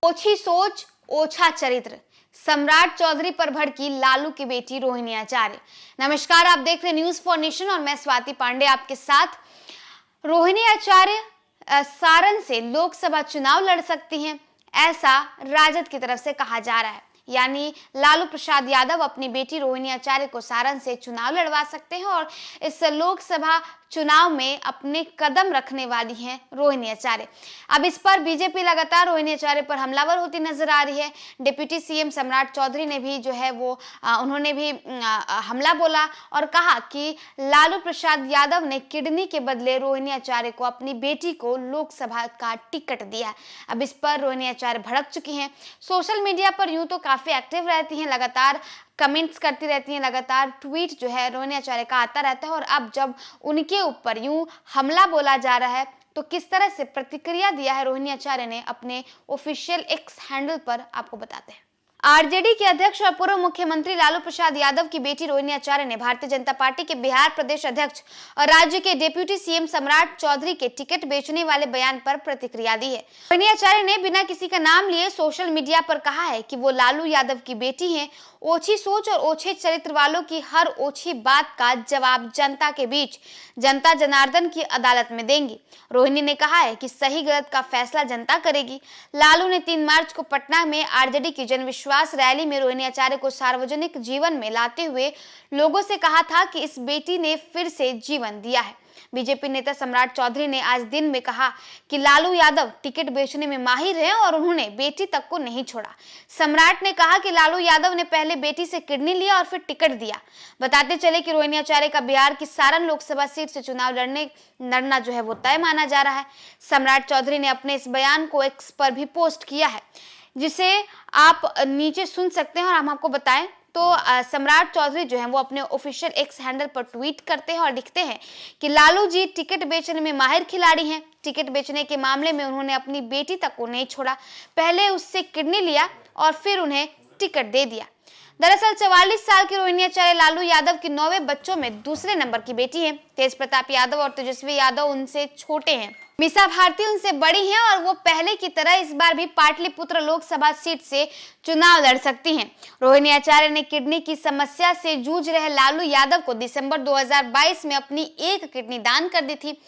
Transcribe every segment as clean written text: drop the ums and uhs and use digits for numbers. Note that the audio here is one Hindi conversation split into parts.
ओछी सोच ओछा चरित्र, सम्राट चौधरी पर भड़की लालू की बेटी रोहिणी आचार्य। नमस्कार, आप देख रहे न्यूज फॉर नेशन और मैं स्वाति पांडे आपके साथ। रोहिणी आचार्य सारण से लोकसभा चुनाव लड़ सकती हैं, ऐसा राजद की तरफ से कहा जा रहा है। यानी लालू प्रसाद यादव अपनी बेटी रोहिणी आचार्य को सारण से चुनाव लड़वा सकते हैं और इस लोकसभा चुनाव में अपने कदम रखने वाली हैं रोहिणी आचार्य। अब इस पर बीजेपी लगातार रोहिणी आचार्य पर हमलावर होती नजर आ रही है। डिप्टी सीएम सम्राट चौधरी ने भी जो है वो उन्होंने भी हमला बोला और कहा कि लालू प्रसाद यादव ने किडनी के बदले रोहिणी आचार्य को अपनी बेटी को लोकसभा का टिकट दिया। अब इस पर रोहिणी आचार्य भड़क चुकी हैं। सोशल मीडिया पर यूं तो काफी एक्टिव रहती हैं, लगातार कमेंट्स करती रहती हैं, लगातार ट्वीट जो है रोहिणी आचार्य का आता रहता है। और अब जब उनके ऊपर यूं हमला बोला जा रहा है तो किस तरह से प्रतिक्रिया दिया है रोहिणी आचार्य ने अपने ऑफिशियल एक्स हैंडल पर, आपको बताते हैं। आरजेडी के अध्यक्ष और पूर्व मुख्यमंत्री लालू प्रसाद यादव की बेटी रोहिणी आचार्य ने भारतीय जनता पार्टी के बिहार प्रदेश अध्यक्ष और राज्य के डिप्टी सीएम सम्राट चौधरी के टिकट बेचने वाले बयान पर प्रतिक्रिया दी है। रोहिणी आचार्य ने बिना किसी का नाम लिए सोशल मीडिया पर कहा है कि वो लालू यादव की बेटी हैं। ओछी सोच और ओछे चरित्र वालों की हर ओछी बात का जवाब जनता के बीच जनता जनार्दन की अदालत में देंगी। रोहिणी ने कहा है कि सही गलत का फैसला जनता करेगी। लालू ने 3 मार्च को पटना में आरजेडी की जनविश्वास रैली में रोहिणी आचार्य को सार्वजनिक जीवन में लाते हुए लोगों से कहा था कि इस बेटी ने फिर से जीवन दिया है। बीजेपी नेता सम्राट चौधरी ने आज दिन में कहा कि लालू यादव टिकट बेचने में माहिर हैं और उन्होंने बेटी तक को नहीं छोड़ा। सम्राट ने कहा कि लालू यादव ने पहले बेटी से किडनी लिया और फिर टिकट दिया। बताते चले कि रोहिणी आचार्य का बिहार की सारण लोकसभा सीट से चुनाव लड़ना जो है वो तय माना जा रहा है। सम्राट चौधरी ने अपने इस बयान को एक्स पर भी पोस्ट किया है, जिसे आप नीचे सुन सकते हैं और हम आपको बताएं तो सम्राट चौधरी जो है वो अपने ऑफिशियल एक्स हैंडल पर ट्वीट करते हैं और लिखते हैं कि लालू जी टिकट बेचने में माहिर खिलाड़ी हैं। टिकट बेचने के मामले में उन्होंने अपनी बेटी तक को नहीं छोड़ा, पहले उससे किडनी लिया और फिर उन्हें टिकट दे दिया। दरअसल 44 साल की रोहिणी आचार्य लालू यादव की 9वें बच्चों में दूसरे नंबर की बेटी है। तेज प्रताप यादव और तेजस्वी यादव उनसे छोटे हैं। मीसा भारती उनसे बड़ी हैं और वो पहले की तरह इस बार भी पाटलिपुत्र लोकसभा सीट से चुनाव लड़ सकती हैं। रोहिणी आचार्य ने किडनी की समस्या से जूझ रहे लालू यादव को दिसंबर 2022 में अपनी एक किडनी दान कर दी थी।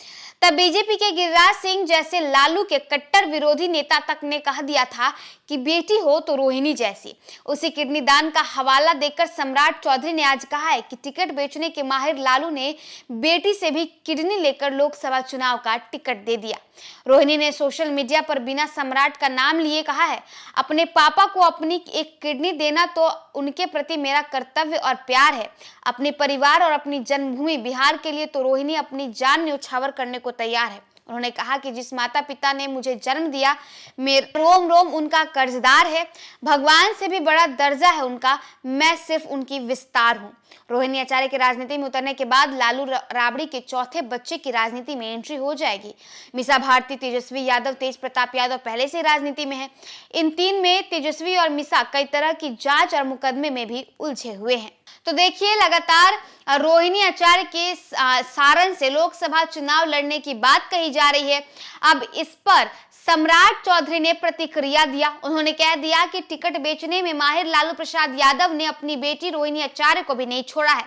तब बीजेपी के गिरिराज सिंह जैसे लालू के कट्टर विरोधी नेता तक ने कह दिया था कि बेटी हो तो रोहिणी जैसी। उसी किडनी दान का हवाला देकर सम्राट चौधरी ने आज कहा है कि टिकट बेचने के माहिर लालू ने बेटी से भी किडनी लेकर लोकसभा चुनाव का टिकट दे दिया। रोहिणी ने सोशल मीडिया पर बिना सम्राट का नाम लिए कहा है, अपने पापा को अपनी एक किडनी देना तो उनके प्रति मेरा कर्तव्य और प्यार है। अपने परिवार और अपनी जन्मभूमि बिहार के लिए तो रोहिणी अपनी जान न्यौछावर करने को तैयार है। उन्होंने कहा कि जिस माता पिता ने मुझे जन्म दिया, मेरा रोम रोम उनका कर्जदार है। भगवान से भी बड़ा दर्जा है उनका, मैं सिर्फ उनकी विस्तार हूँ। रोहिणी आचार्य के राजनीति में उतरने के बाद लालू राबड़ी के चौथे बच्चे की राजनीति में एंट्री हो जाएगी। मीसा भारती, तेजस्वी यादव, तेज प्रताप यादव पहले से राजनीति में है। इन 3 में तेजस्वी और मीसा कई तरह की जांच और मुकदमे में भी उलझे हुए हैं। तो देखिए, लगातार रोहिणी आचार्य के सारण से लोकसभा चुनाव लड़ने की बात कही जा रही है। अब इस पर सम्राट चौधरी ने प्रतिक्रिया दिया। उन्होंने कह दिया कि टिकट बेचने में माहिर लालू प्रसाद यादव ने अपनी बेटी रोहिणी आचार्य को भी नहीं छोड़ा है।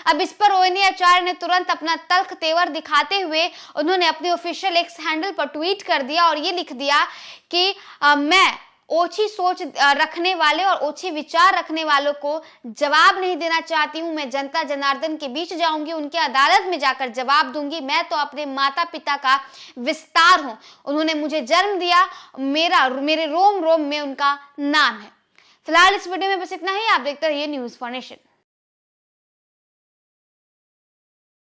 अब इस पर रोहिणी आचार्य ने तुरंत अपना तल्ख तेवर दिखाते हुए उन्होंने अपने ऑफिशियल एक्स हैंडल पर ट्वीट कर दिया और ये लिख दिया कि मैं ओछी सोच रखने वाले और ओछे विचार रखने वालों को जवाब नहीं देना चाहती हूं। मैं जनता जनार्दन के बीच जाऊंगी, उनके अदालत में जाकर जवाब दूंगी। मैं तो अपने माता पिता का विस्तार हूं। उन्होंने मुझे जन्म दिया, मेरे रोम रोम में उनका नाम है। फिलहाल इस वीडियो में बस इतना ही। आप देखते रहिए न्यूज फॉर नेशन।